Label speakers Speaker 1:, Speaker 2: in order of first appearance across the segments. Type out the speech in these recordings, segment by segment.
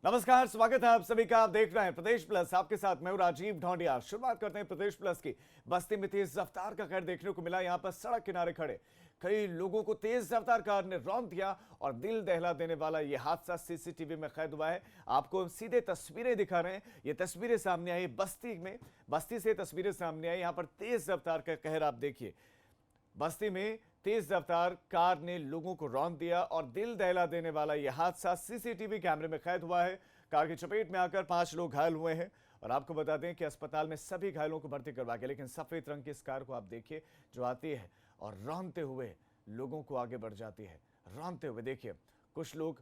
Speaker 1: नमस्कार, स्वागत है आप सभी का। आप देख रहे हैं प्रदेश प्लस, आपके साथ मैं हूं राजीव ढोंडिया। शुरुआत करते हैं प्रदेश प्लस की। बस्ती में तेज रफ्तार का कहर देखने को मिला। यहां पर सड़क किनारे खड़े कई लोगों को तेज रफ्तार कार ने रौंद दिया और दिल दहला देने वाला यह हादसा सीसीटीवी में कैद हुआ है। आपको सीधे तस्वीरें दिखा रहे हैं। ये तस्वीरें सामने आई बस्ती से तस्वीरें सामने आई। यहां पर तेज रफ्तार का कहर आप देखिए। बस्ती में तेज रफ्तार कार ने लोगों को रौंद दिया और दिल दहला देने वाला यह हादसा सीसीटीवी कैमरे में कैद हुआ है। कार की चपेट में आकर 5 लोग घायल हुए हैं और आपको बता दें कि अस्पताल में सभी घायलों को भर्ती करवा के, लेकिन सफेद रंग की इस कार को आप देखिए जो आती है और रौंदते हुए लोगों को आगे बढ़ जाती है। रौंदते हुए देखिए कुछ लोग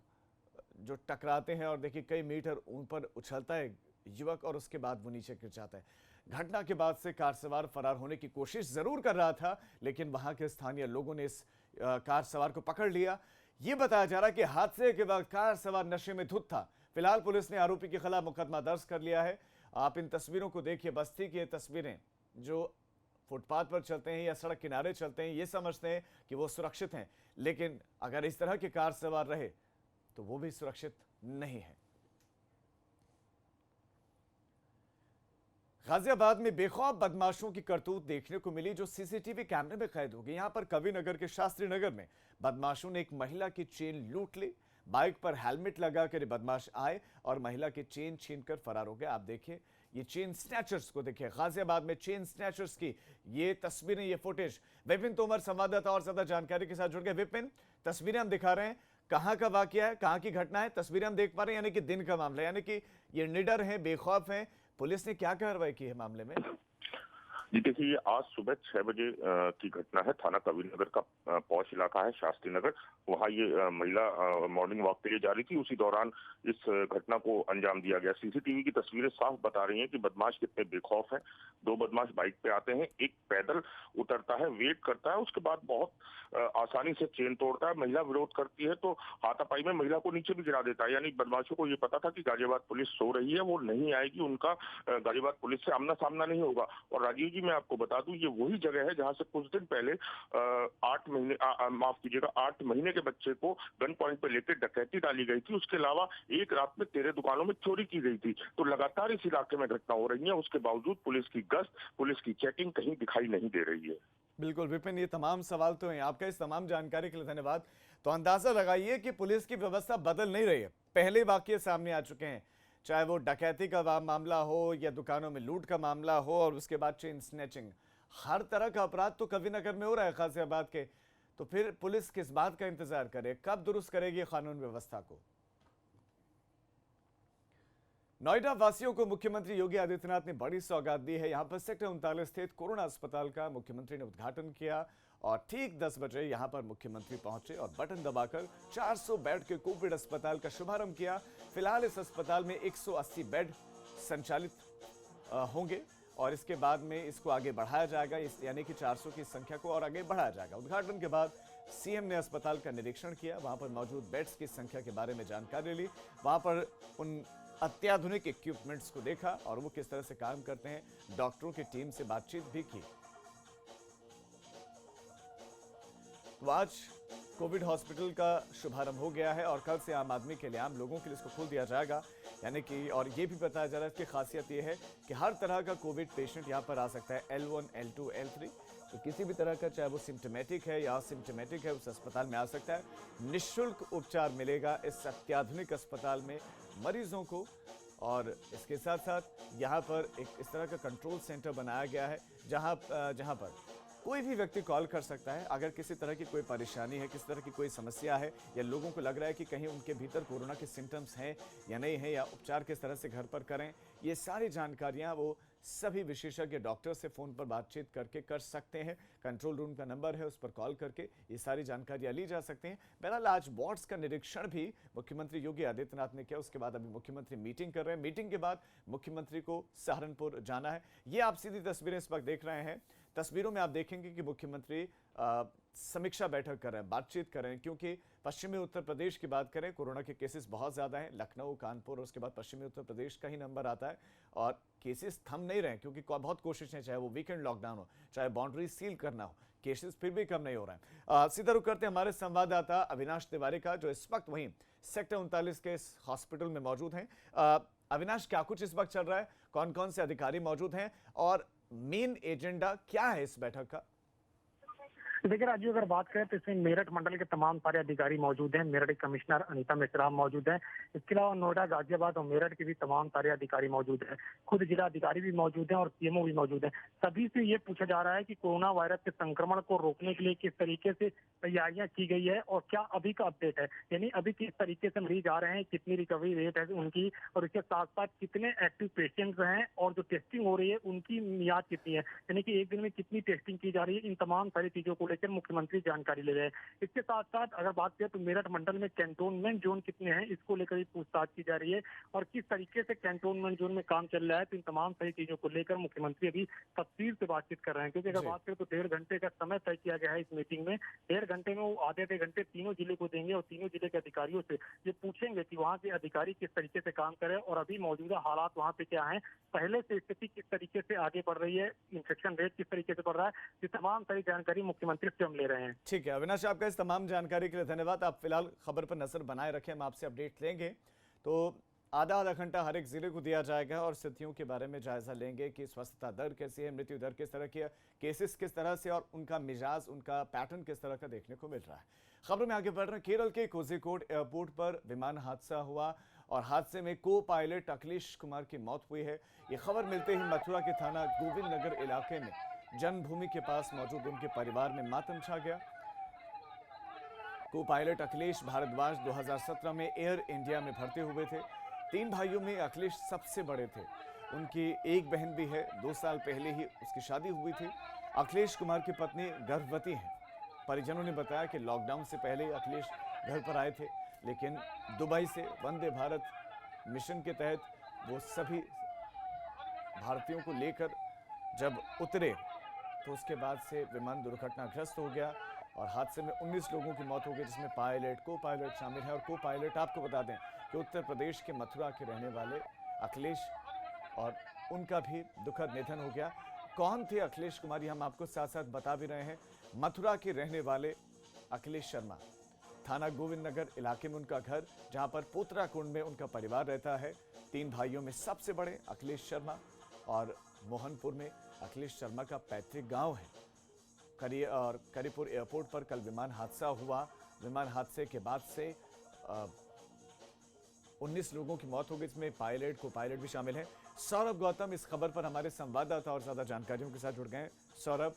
Speaker 1: जो टकराते हैं और देखिए कई मीटर ऊपर उछलता है युवक और उसके बाद वो नीचे गिर जाता है। घटना के बाद से कार सवार फरार होने की कोशिश जरूर कर रहा था, लेकिन वहां के स्थानीय लोगों ने इस कार सवार को पकड़ लिया। ये बताया जा रहा है कि हादसे के बाद कार सवार नशे में धुत था। फिलहाल पुलिस ने आरोपी के खिलाफ मुकदमा दर्ज कर लिया है। आप इन तस्वीरों को देखिए। बस्ती की ये तस्वीरें, जो फुटपाथ पर चलते हैं या सड़क किनारे चलते हैं ये समझते हैं कि वो सुरक्षित हैं, लेकिन अगर इस तरह के कार सवार रहे तो वो भी सुरक्षित नहीं है। गाजियाबाद में बेखौफ बदमाशों की करतूत देखने को मिली जो सीसीटीवी कैमरे में कैद हो गई। यहां पर कवि नगर के शास्त्री नगर में बदमाशों ने एक महिला की चेन लूट ली। बाइक पर हेलमेट लगाकर बदमाश आए और महिला की चेन छीनकर फरार हो गए। आप देखिए ये चेन स्नैचर्स को देखिए। गाजियाबाद में चेन स्नैचर्स की ये तस्वीरें, ये फुटेज। विपिन तोमर संवाददाता और ज्यादा जानकारी के साथ जुड़ गए। विपिन, तस्वीरें हम दिखा रहे हैं, कहां का वाकया है, कहां की घटना है, तस्वीरें हम देख पा रहे हैं, यानी कि दिन का मामला, यानी कि ये निडर है, बेखौफ है। पुलिस ने क्या कार्रवाई की है मामले में?
Speaker 2: जी देखिए, ये आज सुबह 6 बजे की घटना है। थाना कबीरनगर का पौष इलाका है, शास्त्री नगर। वहाँ ये महिला मॉर्निंग वॉक के लिए जा रही थी। उसी दौरान इस घटना को अंजाम दिया गया। सीसीटीवी की तस्वीरें साफ बता रही हैं कि बदमाश कितने बेखौफ हैं। 2 बदमाश बाइक पे आते हैं, एक पैदल उतरता है, वेट करता है, उसके बाद बहुत आसानी से चेन तोड़ता है। महिला विरोध करती है तो हाथापाई में महिला को नीचे भी गिरा देता है। यानी बदमाशों को ये पता था कि गाजियाबाद पुलिस सो रही है, वो नहीं आएगी, उनका गाजियाबाद पुलिस से आमना सामना नहीं होगा। और राजीव जी, मैं आपको बता दूं, ये वही जगह है जहां से कुछ दिन पहले 8 महीने के बच्चे को गन पॉइंट पे लेकर डकैती डाली गई थी। उसके अलावा एक रात में 13 दुकानों में चोरी की गई थी। तो लगातार इस इलाके में घटना हो रही है। उसके बावजूद पुलिस की गश्त, पुलिस की चेकिंग कहीं दिखाई नहीं दे रही है।
Speaker 1: बिल्कुल विपिन, ये तमाम सवाल तो हैं। आपका इस तमाम जानकारी के लिए धन्यवाद। तो अंदाजा लगाइए कि पुलिस की व्यवस्था बदल नहीं रही है। पहले वाकये सामने आ चुके हैं, चाहे वो डकैती का मामला हो या दुकानों में लूट का मामला हो और उसके बाद चेन स्नैचिंग। हर तरह का अपराध तो कविनगर में हो रहा है गाजियाबाद के। तो फिर पुलिस किस बात का इंतजार करे, कब दुरुस्त करेगी कानून व्यवस्था को? नोएडा वासियों को मुख्यमंत्री योगी आदित्यनाथ ने बड़ी सौगात दी है। यहां पर सेक्टर 39 स्थित कोरोना अस्पताल का मुख्यमंत्री ने उद्घाटन किया और ठीक 10 बजे यहां पर मुख्यमंत्री पहुंचे और बटन दबाकर 400 बेड के कोविड अस्पताल का शुभारंभ किया। फिलहाल इस अस्पताल में 180 बेड संचालित होंगे और इसके बाद में इसको आगे बढ़ाया जाएगा, यानी कि 400 की संख्या को और आगे बढ़ाया जाएगा। उद्घाटन के बाद सीएम ने अस्पताल का निरीक्षण किया, वहां पर मौजूद बेड्स की संख्या के बारे में जानकारी ली, वहां पर उन अत्याधुनिक इक्विपमेंट्स को देखा और वो किस तरह से काम करते हैं, डॉक्टरों की टीम से बातचीत भी की। तो आज कोविड हॉस्पिटल का शुभारंभ हो गया है और कल से आम आदमी के लिए, आम लोगों के लिए इसको खोल दिया जाएगा। यानी कि और ये भी बताया जा रहा है, इसकी खासियत ये है कि हर तरह का कोविड पेशेंट यहाँ पर आ सकता है। L1, L2, L3, तो किसी भी तरह का, चाहे वो सिम्टोमेटिक है या असिम्टोमेटिक है, उस अस्पताल में आ सकता है। निःशुल्क उपचार मिलेगा इस अत्याधुनिक अस्पताल में मरीजों को। और इसके साथ साथ यहाँ पर एक इस तरह का कंट्रोल सेंटर बनाया गया है जहाँ पर कोई भी व्यक्ति कॉल कर सकता है अगर किसी तरह की कोई परेशानी है, किसी तरह की कोई समस्या है या लोगों को लग रहा है कि कहीं उनके भीतर कोरोना के सिम्टम्स हैं या नहीं है, या उपचार किस तरह से घर पर करें। ये सारी जानकारियां वो सभी विशेषज्ञ डॉक्टर से फ़ोन पर बातचीत करके कर सकते हैं। कंट्रोल रूम का नंबर है, उस पर कॉल करके ये सारी जानकारियां ली जा सकती हैं। बहरहाल आज वार्ड्स का निरीक्षण भी मुख्यमंत्री योगी आदित्यनाथ ने किया। उसके बाद अभी मुख्यमंत्री मीटिंग कर रहे हैं। मीटिंग के बाद मुख्यमंत्री को सहारनपुर जाना है। ये आप सीधी तस्वीरें इस वक्त देख रहे हैं। तस्वीरों में आप देखेंगे कि मुख्यमंत्री समीक्षा बैठक कर रहे हैं, बातचीत कर रहे हैं, क्योंकि पश्चिमी उत्तर प्रदेश की बात करें, कोरोना के केसेस बहुत ज़्यादा हैं। लखनऊ, कानपुर और उसके बाद पश्चिमी उत्तर प्रदेश का ही नंबर आता है और केसेस थम नहीं रहे हैं, क्योंकि बहुत कोशिशें, चाहे वो वीकेंड लॉकडाउन हो, चाहे बाउंड्री सील करना हो, केसेस फिर भी कम नहीं हो रहे हैं। सीधा रुख करते हैं हमारे संवाददाता अविनाश तिवारी का, जो इस वक्त वहीं सेक्टर 39 के इस हॉस्पिटल में मौजूद हैं। अविनाश, क्या कुछ इस वक्त चल रहा है, कौन कौन से अधिकारी मौजूद हैं और मेन एजेंडा क्या है इस बैठक का?
Speaker 3: देखिए राजीव, अगर बात करें तो इसमें मेरठ मंडल के तमाम सारे अधिकारी मौजूद हैं। मेरठ कमिश्नर अनीता मिश्रा मौजूद हैं। इसके अलावा नोएडा, गाजियाबाद और मेरठ के भी तमाम सारे अधिकारी मौजूद हैं। खुद जिला अधिकारी भी मौजूद हैं और सीएमओ भी मौजूद हैं। सभी से ये पूछा जा रहा है कि कोरोना वायरस के संक्रमण को रोकने के लिए किस तरीके से तैयारियां की गई है और क्या अभी का अपडेट है, यानी अभी किस तरीके से मरीज आ रहे हैं, कितनी रिकवरी रेट है उनकी, और इसके साथ साथ कितने एक्टिव पेशेंट्स हैं और जो टेस्टिंग हो रही है उनकी मियाद कितनी है, यानी कि एक दिन में कितनी टेस्टिंग की जा रही है। इन तमाम सारी चीजों को लेकर मुख्यमंत्री जानकारी ले रहे हैं। इसके साथ साथ अगर बात करें तो मेरठ मंडल में कैंटोनमेंट जोन कितने हैं, इसको लेकर भी पूछताछ की जा रही है और किस तरीके से कैंटोनमेंट जोन में काम चल रहा है। तो इन तमाम सारी चीजों को लेकर मुख्यमंत्री अभी तफसील से बातचीत कर रहे हैं, क्योंकि अगर बात करें तो 1.5 घंटे का समय तय किया गया है इस मीटिंग में। 1.5 घंटे में वो आधे घंटे तीनों जिले को देंगे और तीनों जिले के अधिकारियों से ये पूछेंगे कि वहाँ के अधिकारी किस तरीके से काम करें और अभी मौजूदा हालात वहाँ पे क्या है, पहले से स्थिति किस तरीके से आगे बढ़ रही है, इन्फेक्शन रेट किस तरीके से बढ़ रहा है। ये तमाम सारी जानकारी मुख्यमंत्री से हम ले रहे हैं।
Speaker 1: ठीक है अविनाश, आपका इस तमाम जानकारी के लिए धन्यवाद। आप फिलहाल खबर पर नजर बनाए रखें, हम आपसे अपडेट लेंगे। तो आधा घंटा हर एक जिले को दिया जाएगा और स्थितियों के बारे में जायजा लेंगे कि स्वस्थता दर कैसी है, मृत्यु दर किस तरह की है, केसेस किस तरह से और उनका मिजाज, उनका पैटर्न किस तरह का देखने को मिल रहा है। खबरों में आगे बढ़ रहे हैं। केरल के कोझिकोड एयरपोर्ट पर विमान हादसा हुआ और हादसे में को पायलट अखिलेश कुमार की मौत हुई है। ये खबर मिलते ही मथुरा के थाना गोविंद नगर इलाके में जन्मभूमि के पास मौजूद उनके परिवार में मातम छा गया। को पायलट अखिलेश भारद्वाज 2017 में एयर इंडिया में भर्ती हुए थे। 3 भाइयों में अखिलेश सबसे बड़े थे। उनकी एक बहन भी है, 2 साल पहले ही उसकी शादी हुई थी। अखिलेश कुमार की पत्नी गर्भवती हैं। परिजनों ने बताया कि लॉकडाउन से पहले अखिलेश घर पर आए थे, लेकिन दुबई से वंदे भारत मिशन के तहत वो सभी भारतीयों को लेकर जब उतरे तो उसके बाद से विमान दुर्घटनाग्रस्त हो गया और हादसे में 19 लोगों की मौत हो गई, जिसमें पायलट, को पायलट शामिल है। और को पायलट आपको बता दें कि उत्तर प्रदेश के मथुरा के रहने वाले अखिलेश, और उनका भी दुखद निधन हो गया। कौन थे अखिलेश कुमार, हम आपको साथ साथ बता भी रहे हैं। मथुरा के रहने वाले अखिलेश शर्मा, थाना गोविंद नगर इलाके में उनका घर, जहां पर पोतरा कुंड में उनका परिवार रहता है। 3 भाइयों में सबसे बड़े अखिलेश शर्मा और मोहनपुर में अखिलेश शर्मा का पैतृक गांव है। करीपुर एयरपोर्ट पर कल विमान हादसा हुआ। विमान हादसे के बाद से 19 लोगों की मौत हो गई, इसमें पायलट, को पायलट भी शामिल है। सौरभ गौतम इस खबर पर हमारे संवाददाता और ज्यादा जानकारियों के साथ जुड़ गए हैं। सौरभ,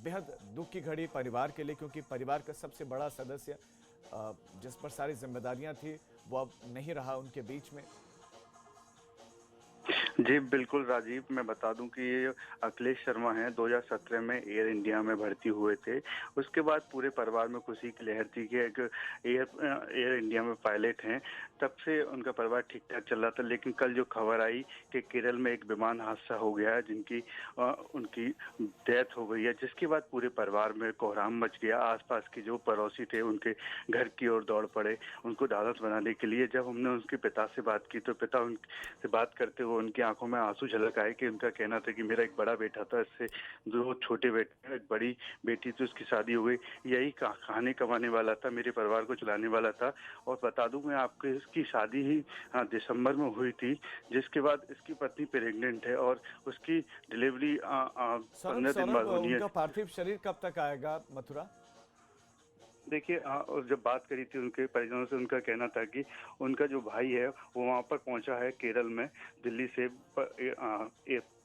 Speaker 1: बेहद दुख की घड़ी परिवार के लिए, क्योंकि परिवार का सबसे बड़ा सदस्य जिस पर सारी जिम्मेदारियां थी वो अब नहीं रहा उनके बीच में।
Speaker 4: जी बिल्कुल राजीव, मैं बता दूं कि ये अखिलेश शर्मा हैं, 2017 में एयर इंडिया में भर्ती हुए थे। उसके बाद पूरे परिवार में खुशी की लहर थी कि एक एयर इंडिया में पायलट हैं। तब से उनका परिवार ठीक ठाक चल रहा था, लेकिन कल जो खबर आई कि केरल में एक विमान हादसा हो गया है, उनकी डेथ हो गई है, जिसके बाद पूरे परिवार में कोहराम मच गया। आसपास के जो पड़ोसी थे उनके घर की ओर दौड़ पड़े उनको ढांढस बनाने के लिए। जब हमने उनके पिता से बात की तो पिता उनसे बात करते हुए उनकी आंखों में आंसू झलक आए कि उनका कहना था कि मेरा एक बड़ा बेटा था, इससे 2 छोटे बेटे, एक बड़ी बेटी थी, उसकी शादी हो गई। यही खाने कमाने वाला था, मेरे परिवार को चलाने वाला था। और बता दूं मैं आपको, इसकी शादी ही दिसंबर में हुई थी, जिसके बाद इसकी पत्नी प्रेग्नेंट है और उसकी डिलीवरी 15 दिन बाद होनी है।
Speaker 1: उनका पार्थिव शरीर कब तक आएगा मथुरा?
Speaker 4: देखिए, और जब बात करी थी उनके परिजनों से, उनका कहना था कि उनका जो भाई है वो वहाँ पर पहुँचा है केरल में, दिल्ली से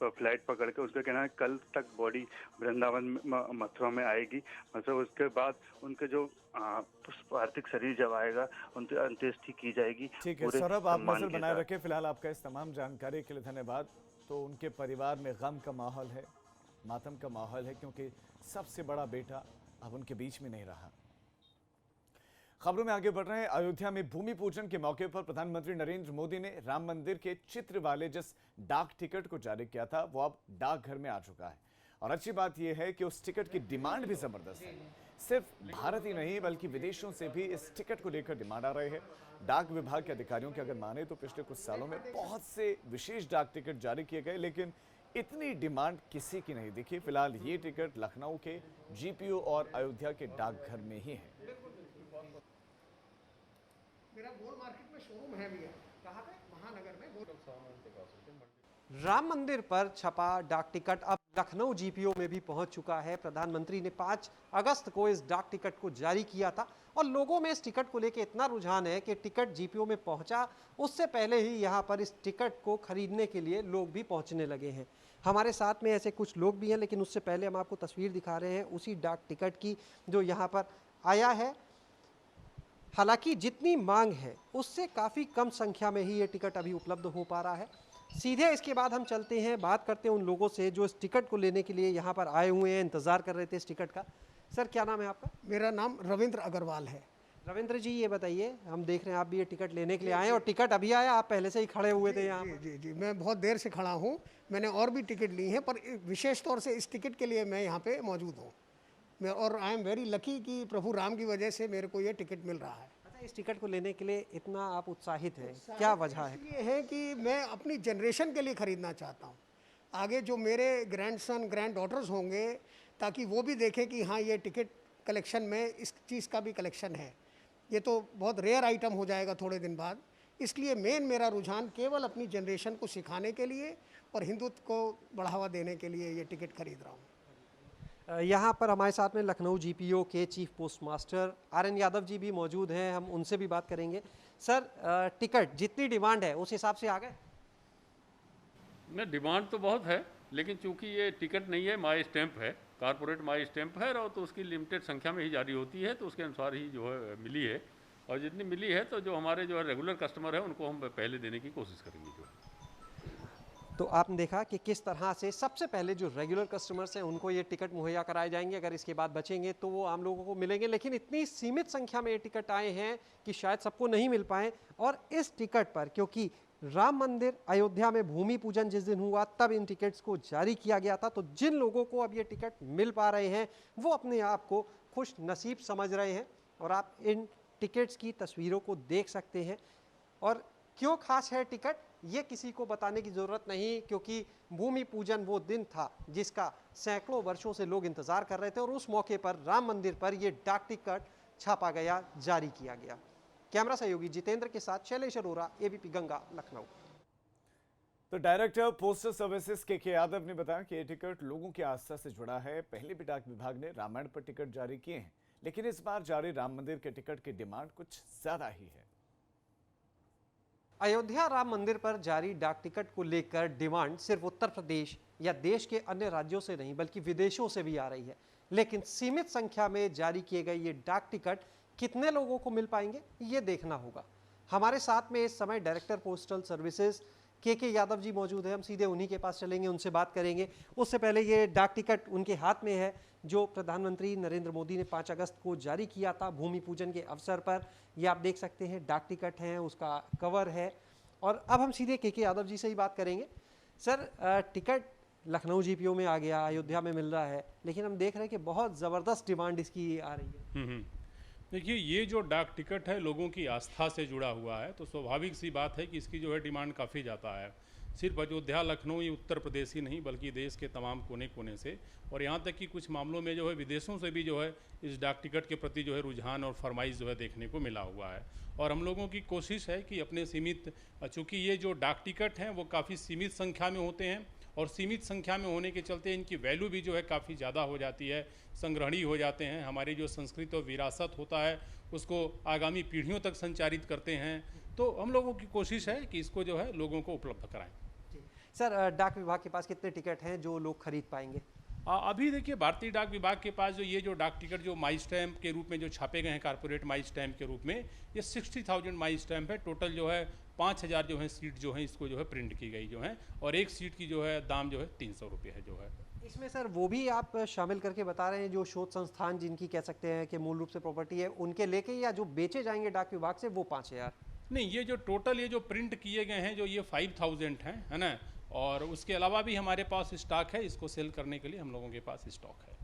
Speaker 4: फ्लाइट पकड़ के। उसका कहना है कल तक बॉडी वृंदावन मथुरा में आएगी। मतलब उसके बाद उनके जो पार्थिव शरीर जब आएगा उनकी अंत्येष्टि की जाएगी।
Speaker 1: ठीक है सौरभ, आप नजर बनाए रखें। फिलहाल आपका इस तमाम जानकारी के लिए धन्यवाद। तो उनके परिवार में गम का माहौल है, मातम का माहौल है, क्योंकि सबसे बड़ा बेटा अब उनके बीच में नहीं रहा। खबरों में आगे बढ़ रहे हैं। अयोध्या में भूमि पूजन के मौके पर प्रधानमंत्री नरेंद्र मोदी ने राम मंदिर के चित्र वाले जिस डाक टिकट को जारी किया था वो अब डाकघर में आ चुका है। और अच्छी बात यह है कि उस टिकट की डिमांड भी जबरदस्त है। सिर्फ भारत ही नहीं बल्कि विदेशों से भी इस टिकट को लेकर डिमांड आ रही है। डाक विभाग के अधिकारियों की अगर माने तो पिछले कुछ सालों में बहुत से विशेष डाक टिकट जारी किए गए, लेकिन इतनी डिमांड किसी की नहीं दिखी। फिलहाल ये टिकट लखनऊ के जीपीओ और अयोध्या के डाकघर में ही है।
Speaker 5: मेरा गोल मार्केट में शोरूम है भैया। कहाँ पे? महानगर में।
Speaker 6: राम मंदिर पर छपा डाक टिकट अब लखनऊ जीपीओ में भी पहुंच चुका है। प्रधानमंत्री ने 5 अगस्त को इस डाक टिकट को जारी किया था और लोगों में इस टिकट को लेकर इतना रुझान है कि टिकट जीपीओ में पहुंचा उससे पहले ही यहां पर इस टिकट को खरीदने के लिए लोग भी पहुंचने लगे हैं। हमारे साथ में ऐसे कुछ लोग भी हैं, लेकिन उससे पहले हम आपको तस्वीर दिखा रहे हैं उसी डाक टिकट की जो यहाँ पर आया है। हालांकि जितनी मांग है उससे काफ़ी कम संख्या में ही ये टिकट अभी उपलब्ध हो पा रहा है। सीधे इसके बाद हम चलते हैं, बात करते हैं उन लोगों से जो इस टिकट को लेने के लिए यहाँ पर आए हुए हैं, इंतज़ार कर रहे थे इस टिकट का। सर क्या नाम है आपका?
Speaker 5: मेरा नाम रविंद्र अग्रवाल है।
Speaker 6: रविंद्र जी ये बताइए, हम देख रहे हैं आप भी ये टिकट लेने के लिए आए और टिकट अभी आया, आप पहले से ही खड़े हुए थे यहाँ?
Speaker 5: जी जी जी, मैं बहुत देर से खड़ा हूँ। मैंने और भी टिकट ली हैं, पर विशेष तौर से इस टिकट के लिए मैं यहाँ पे मौजूद हूँ। मैं और आई एम वेरी लकी कि प्रभु राम की वजह से मेरे को ये टिकट मिल रहा है।
Speaker 6: अच्छा, इस टिकट को लेने के लिए इतना आप उत्साहित हैं, क्या वजह है?
Speaker 5: ये है कि मैं अपनी जनरेशन के लिए खरीदना चाहता हूँ। आगे जो मेरे ग्रैंडसन ग्रैंड डॉटर्स होंगे, ताकि वो भी देखें कि हाँ ये टिकट कलेक्शन में इस चीज़ का भी कलेक्शन है। ये तो बहुत रेयर आइटम हो जाएगा थोड़े दिन बाद, इसलिए मेन मेरा रुझान केवल अपनी जनरेशन को सिखाने के लिए और हिंदुत्व को बढ़ावा देने के लिए ये टिकट खरीद रहा हूँ।
Speaker 6: यहाँ पर हमारे साथ में लखनऊ जीपीओ के chief post master RN Yadav ji भी मौजूद हैं, हम उनसे भी बात करेंगे। सर टिकट जितनी डिमांड है उस हिसाब से आ गए?
Speaker 7: नहीं, डिमांड तो बहुत है, लेकिन चूंकि ये टिकट नहीं है, माई स्टैंप है, कारपोरेट माई स्टैंप है, और तो उसकी लिमिटेड संख्या में ही जारी होती है, तो उसके अनुसार ही जो है मिली है। और जितनी मिली है तो जो हमारे जो है रेगुलर कस्टमर है उनको हम पहले देने की कोशिश करेंगे। जो
Speaker 6: तो आपने देखा कि किस तरह से सबसे पहले जो रेगुलर कस्टमर्स हैं उनको ये टिकट मुहैया कराए जाएंगे। अगर इसके बाद बचेंगे तो वो आम लोगों को मिलेंगे, लेकिन इतनी सीमित संख्या में ये टिकट आए हैं कि शायद सबको नहीं मिल पाए। और इस टिकट पर क्योंकि राम मंदिर अयोध्या में भूमि पूजन जिस दिन हुआ तब इन टिकट्स को जारी किया गया था, तो जिन लोगों को अब ये टिकट मिल पा रहे हैं वो अपने आप को खुश नसीब समझ रहे हैं। और आप इन टिकट्स की तस्वीरों को देख सकते हैं। और क्यों खास है टिकट ये किसी को बताने की ज़रूरत नहीं, क्योंकि भूमि पूजन वो दिन था जिसका सैकड़ों वर्षों से लोग इंतज़ार कर रहे थे और उस मौके पर राम मंदिर पर ये डाक टिकट छापा गया, जारी किया गया। कैमरा सहयोगी जितेंद्र के साथ शैलेश अरोरा, ABP गंगा, लखनऊ।
Speaker 1: तो डायरेक्टर पोस्टल सर्विसेज के यादव ने बताया कि ये टिकट लोगों की आस्था से जुड़ा है। पहले भी डाक विभाग ने रामायण पर टिकट जारी किए हैं, लेकिन इस बार जारी राम मंदिर के टिकट की डिमांड कुछ ज्यादा ही है।
Speaker 6: अयोध्या राम मंदिर पर जारी डाक टिकट को लेकर डिमांड सिर्फ उत्तर प्रदेश या देश के अन्य राज्यों से नहीं बल्कि विदेशों से भी आ रही है। लेकिन सीमित संख्या में जारी किए गए ये डाक टिकट कितने लोगों को मिल पाएंगे ये देखना होगा। हमारे साथ में इस समय डायरेक्टर पोस्टल सर्विसेज के यादव जी मौजूद है, हम सीधे उन्हीं के पास चलेंगे, उनसे बात करेंगे। उससे पहले ये डाक टिकट उनके हाथ में है जो प्रधानमंत्री नरेंद्र मोदी ने 5 अगस्त को जारी किया था भूमि पूजन के अवसर पर। ये आप देख सकते हैं डाक टिकट है, उसका कवर है। और अब हम सीधे के यादव जी से ही बात करेंगे। सर टिकट लखनऊ जीपीओ में आ गया, अयोध्या में मिल रहा है, लेकिन हम देख रहे हैं कि बहुत ज़बरदस्त डिमांड इसकी आ रही है।
Speaker 8: देखिए, ये जो डाक टिकट है लोगों की आस्था से जुड़ा हुआ है, तो स्वाभाविक सी बात है कि इसकी जो है डिमांड काफ़ी ज़्यादा है। सिर्फ अयोध्या लखनऊ ये उत्तर प्रदेश ही नहीं बल्कि देश के तमाम कोने कोने से, और यहाँ तक कि कुछ मामलों में जो है विदेशों से भी जो है इस डाक टिकट के प्रति जो है रुझान और फरमाइश जो है देखने को मिला हुआ है। और हम लोगों की कोशिश है कि अपने सीमित, चूँकि ये जो डाक टिकट हैं वो काफ़ी सीमित संख्या में होते हैं और सीमित संख्या में होने के चलते इनकी वैल्यू भी जो है काफ़ी ज़्यादा हो जाती है, संग्रहणीय हो जाते हैं। हमारी जो संस्कृति और विरासत होता है उसको आगामी पीढ़ियों तक संचारित करते हैं। तो हम लोगों की कोशिश है कि इसको जो है लोगों को उपलब्ध कराएं।
Speaker 6: सर डाक विभाग के पास कितने टिकट हैं जो लोग खरीद पाएंगे?
Speaker 8: अभी देखिए, भारतीय डाक विभाग के पास जो ये जो डाक टिकट जो माई स्टैम्प के रूप में जो छापे गए हैं कारपोरेट माई स्टैम्प के रूप में, ये 60,000 माई स्टैम्प है। टोटल जो है 5,000 जो है सीट जो है इसको जो है प्रिंट की गई जो है, और एक सीट की जो है दाम जो है 300 रुपये है जो है।
Speaker 6: इसमें सर वो भी आप शामिल करके बता रहे हैं जो शोध संस्थान जिनकी कह सकते हैं कि मूल रूप से प्रॉपर्टी है उनके लेके, या जो बेचे जाएंगे डाक विभाग से वो 5,000?
Speaker 8: नहीं, ये जो टोटल ये जो प्रिंट किए गए हैं जो ये 5,000 हैं, है ना, और उसके अलावा भी हमारे पास स्टॉक है, इसको सेल करने के लिए हम लोगों के पास स्टॉक है।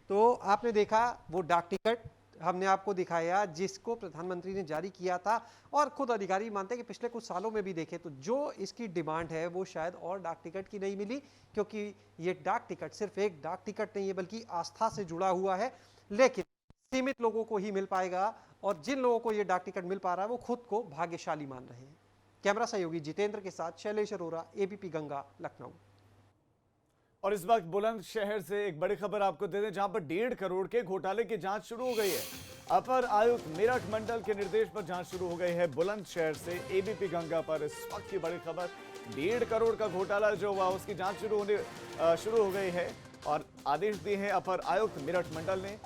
Speaker 6: तो आपने देखा वो डाक टिकट हमने आपको दिखाया जिसको प्रधानमंत्री ने जारी किया था, और खुद अधिकारी मानते हैं कि पिछले कुछ सालों में भी देखे तो जो इसकी डिमांड है वो शायद और डाक टिकट की नहीं मिली, क्योंकि ये डाक टिकट सिर्फ एक डाक टिकट नहीं है बल्कि आस्था से जुड़ा हुआ है, लेकिन सीमित लोगों को ही मिल पाएगा, और जिन लोगों को ये डाक टिकट मिल पा रहा है वो खुद को भाग्यशाली मान रहे हैं। कैमरा सहयोगी जितेंद्र के साथ शैलेश अरोरा, एबीपी गंगा, लखनऊ।
Speaker 1: और इस वक्त बुलंदशहर से एक बड़ी खबर आपको दे दें, जहां पर 1.5 करोड़ के घोटाले की जांच शुरू हो गई है। अपर आयुक्त मेरठ मंडल के निर्देश पर जांच शुरू हो गई है बुलंदशहर से। एबीपी गंगा पर इस वक्त की बड़ी खबर, 1.5 करोड़ का घोटाला जो हुआ उसकी जांच शुरू हो गई है, और आदेश दिए हैं अपर आयुक्त मेरठ मंडल ने।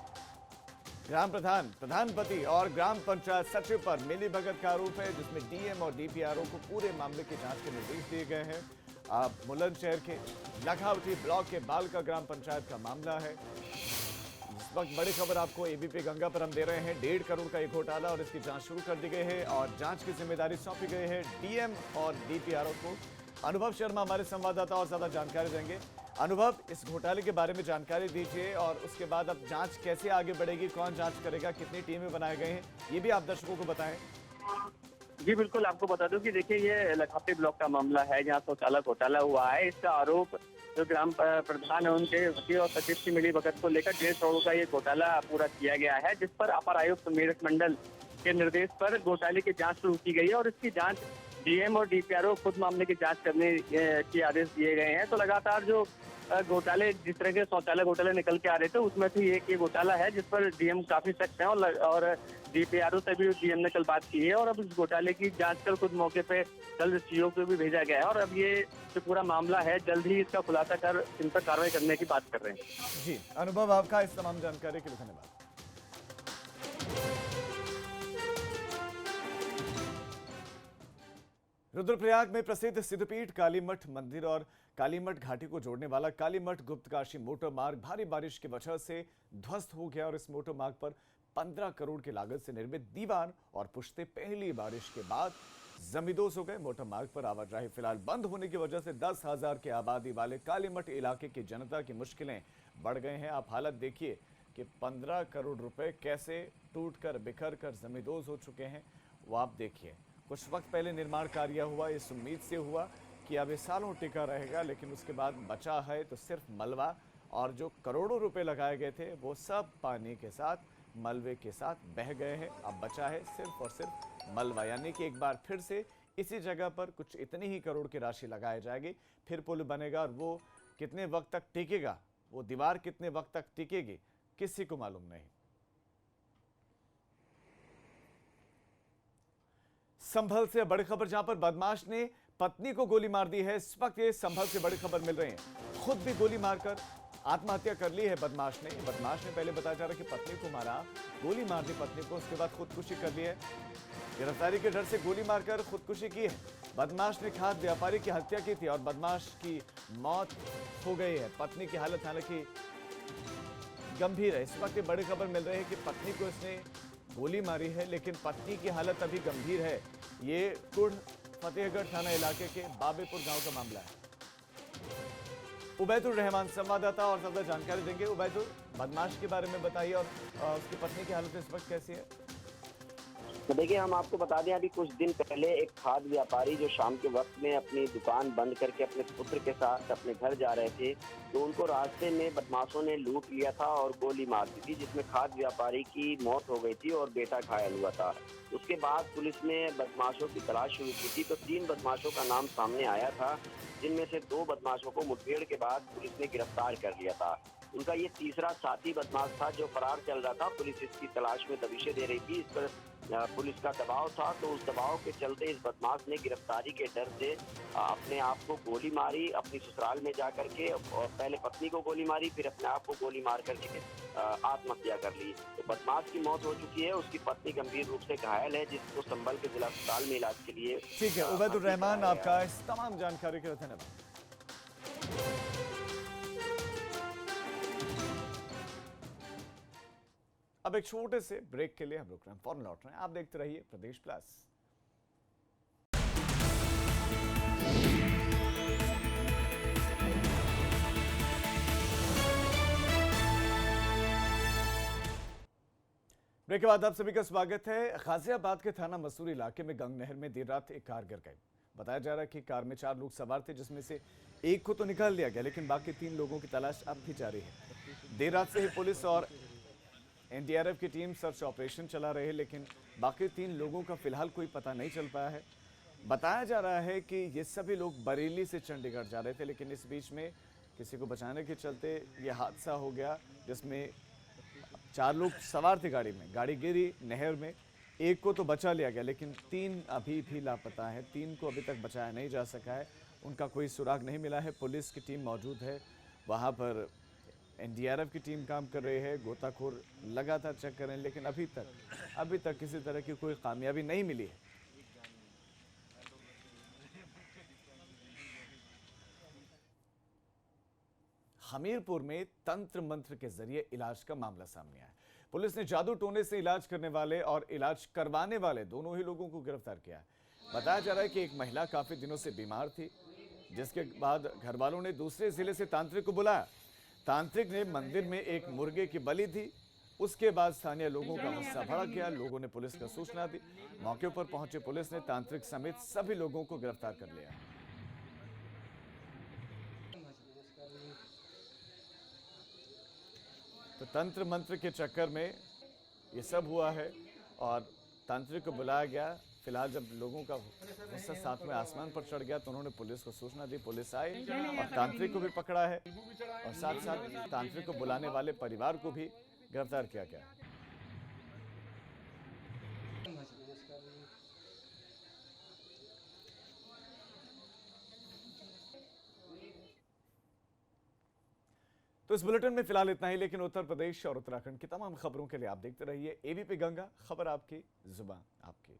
Speaker 1: ग्राम प्रधान, प्रधानपति और ग्राम पंचायत सचिव पर मिलीभगत का आरोप है, जिसमें डीएम और डीपीआरओ को पूरे मामले की जांच के निर्देश दिए गए हैं। बुलंदशहर के लखावटी ब्लॉक के बालका ग्राम पंचायत का मामला है। इस वक्त बड़ी खबर आपको एबीपी गंगा पर हम दे रहे हैं। 1.5 करोड़ का एक घोटाला और इसकी जांच शुरू कर दी गई है, और जांच की जिम्मेदारी सौंपी गई है डीएम और डीपीआरओ को। अनुभव शर्मा हमारे संवाददाता और ज्यादा जानकारी देंगे। अनुभव, इस घोटाले के बारे में जानकारी दीजिए, और उसके बाद अब जांच कैसे आगे बढ़ेगी, कौन जांच करेगा, कितनी टीमें बनाए गए हैं, ये भी आप दर्शकों को बताएं।
Speaker 9: जी बिल्कुल, आपको बता दूं कि देखिए ये लखावटी ब्लॉक का मामला है जहां शौचालय घोटाला हुआ है। इसका आरोप जो ग्राम प्रधान है उनके वकील और सचिव की मिलीभगत को लेकर 1.5 करोड़ का ये घोटाला पूरा किया गया है, जिस पर अपर आयुक्त मेरठ मंडल के निर्देश पर घोटाले की जांच शुरू की गई है, और इसकी जांच डीएम और डीपीआरओ खुद मामले की जांच करने के आदेश दिए गए हैं। तो लगातार जो घोटाले, जिस तरह के शौचालय घोटाले निकल के आ रहे थे उसमें से एक ये घोटाला है, जिस पर डीएम काफी सख्त है, और डीपीआरओ से भी डीएम ने कल बात की है, और अब इस घोटाले की जांच कर खुद मौके पे जल्द सीओ को भी भेजा गया है, और अब ये जो पूरा मामला है जल्द ही इसका खुलासा कर इन पर कार्रवाई करने की बात कर रहे हैं।
Speaker 1: जी अनुभव, आपका इस तमाम जानकारी के लिए धन्यवाद। रुद्रप्रयाग में प्रसिद्ध सिद्धपीठ कालीमठ मंदिर और कालीमठ घाटी को जोड़ने वाला कालीमठ गुप्तकाशी मोटर मार्ग भारी बारिश की वजह से ध्वस्त हो गया, और इस मोटर मार्ग पर 15 करोड़ की लागत से निर्मित दीवार और पुश्ते पहली बारिश के बाद जमींदोज हो गए। मोटर मार्ग पर आवाजाही फिलहाल बंद होने की वजह से 10,000 की आबादी वाले कालीमठ इलाके की जनता की मुश्किलें बढ़ गए हैं। आप हालत देखिए कि 15 करोड़ रुपए कैसे टूटकर बिखर कर जमींदोज हो चुके हैं, वो आप देखिए। कुछ वक्त पहले निर्माण कार्य हुआ, इस उम्मीद से हुआ कि अब ये सालों टिका रहेगा, लेकिन उसके बाद बचा है तो सिर्फ मलबा, और जो करोड़ों रुपए लगाए गए थे वो सब पानी के साथ, मलबे के साथ बह गए हैं। अब बचा है सिर्फ और सिर्फ मलबा, यानी कि एक बार फिर से इसी जगह पर कुछ इतनी ही करोड़ की राशि लगाई जाएगी, फिर पुल बनेगा, और वो कितने वक्त तक टिकेगा, वो दीवार कितने वक्त तक टिकेगी, किसी को मालूम नहीं। संभल से बड़ी खबर, जहां पर बदमाश ने पत्नी को गोली मार दी है। इस वक्त ये संभल से बड़ी खबर मिल रही है। खुद भी गोली मारकर आत्महत्या कर ली है बदमाश ने। पहले बताया जा रहा है कि पत्नी को मारा, गोली मार दी पत्नी को, उसके बाद खुदकुशी कर ली है। गिरफ्तारी के डर से गोली मारकर खुदकुशी की है। बदमाश ने खाद्य व्यापारी की हत्या की थी और बदमाश की मौत हो गई है। पत्नी की हालत हालांकि गंभीर है। इस वक्त ये बड़ी खबर मिल रही है कि पत्नी को इसने गोली मारी है, लेकिन पत्नी की हालत अभी गंभीर है। ये कुढ़ फतेहगढ़ थाना इलाके के बाबेपुर गांव का मामला है। उबैदुर रहमान संवाददाता और ज्यादा जानकारी देंगे। उबैदुर, बदमाश के बारे में बताइए, और उसकी पत्नी की हालत इस वक्त कैसी है?
Speaker 10: तो देखिए, हम आपको बता दें, अभी कुछ दिन पहले एक खाद्य व्यापारी जो शाम के वक्त में अपनी दुकान बंद करके अपने पुत्र के साथ अपने घर जा रहे थे, तो उनको रास्ते में बदमाशों ने लूट लिया था और गोली मार दी थी, जिसमें खाद्य व्यापारी की मौत हो गई थी और बेटा घायल हुआ था। उसके बाद पुलिस ने बदमाशों की तलाश शुरू की थी, तो 3 बदमाशों का नाम सामने आया था, जिनमें से 2 बदमाशों को मुठभेड़ के बाद पुलिस ने गिरफ्तार कर लिया था। उनका ये तीसरा साथी बदमाश था जो फरार चल रहा था। पुलिस इसकी तलाश में दबिशें दे रही थी, इस पर पुलिस का दबाव था, तो उस दबाव के चलते इस बदमाश ने गिरफ्तारी के डर से अपने आप को गोली मारी अपनी ससुराल में जा करके, और पहले पत्नी को गोली मारी, फिर अपने आप को गोली मार करके आत्महत्या कर ली। तो बदमाश की मौत हो चुकी है, उसकी पत्नी गंभीर रूप से घायल है, जिसको संभल के जिला अस्पताल में इलाज के लिए।
Speaker 1: ठीक है उबैदुर रहमान, आपका इस तमाम जानकारी के लिए धन्यवाद। अब एक छोटे से ब्रेक के लिए हम रुक रहे हैं, फौरन लौट रहे हैं। आप देखते रहिए प्रदेश प्लस। ब्रेक के बाद आप सभी का स्वागत है। गाजियाबाद के थाना मसूरी इलाके में गंग नहर में देर रात एक कार गिर गई। बताया जा रहा है कि कार में 4 लोग सवार थे, जिसमें से एक को तो निकाल लिया गया, लेकिन बाकी 3 लोगों की तलाश अब भी जारी है। देर रात से ही पुलिस और एनडीआरएफ की टीम सर्च ऑपरेशन चला रही है, लेकिन बाकी 3 लोगों का फिलहाल कोई पता नहीं चल पाया है। बताया जा रहा है कि ये सभी लोग बरेली से चंडीगढ़ जा रहे थे, लेकिन इस बीच में किसी को बचाने के चलते ये हादसा हो गया, जिसमें 4 लोग सवार थे गाड़ी में। गाड़ी गिरी नहर में, एक को तो बचा लिया गया, लेकिन 3 अभी भी लापता है। 3 को अभी तक बचाया नहीं जा सका है, उनका कोई सुराग नहीं मिला है। पुलिस की टीम मौजूद है वहाँ पर, एनडीआरएफ की टीम काम कर रही है, गोताखोर लगातार चेक कर रहे हैं, लेकिन अभी तक किसी तरह की कोई कामयाबी नहीं मिली है। हमीरपुर में तंत्र मंत्र के जरिए इलाज का मामला सामने आया। पुलिस ने जादू टोने से इलाज करने वाले और इलाज करवाने वाले दोनों ही लोगों को गिरफ्तार किया है। बताया जा रहा है कि एक महिला काफी दिनों से बीमार थी, जिसके बाद घर वालों ने दूसरे जिले से तांत्रिक को बुलाया। तांत्रिक ने मंदिर में एक मुर्गे की बलि दी। उसके बाद स्थानीय लोगों का गुस्सा भड़क गया, लोगों ने पुलिस को सूचना दी। मौके पर पहुंचे पुलिस ने तांत्रिक समेत सभी लोगों को गिरफ्तार कर लिया। तो तंत्र मंत्र के चक्कर में ये सब हुआ है और तांत्रिक को बुलाया गया। फिलहाल जब लोगों का गुस्सा साथ में आसमान पर चढ़ गया तो उन्होंने पुलिस को सूचना दी। पुलिस आई और तांत्रिक को भी पकड़ा है और साथ साथ तांत्रिक को बुलाने वाले परिवार को भी गिरफ्तार किया गया। तो इस बुलेटिन में फिलहाल इतना ही, लेकिन उत्तर प्रदेश और उत्तराखंड की तमाम खबरों के लिए आप देखते रहिए एबीपी गंगा, खबर आपकी, जुबान आपकी।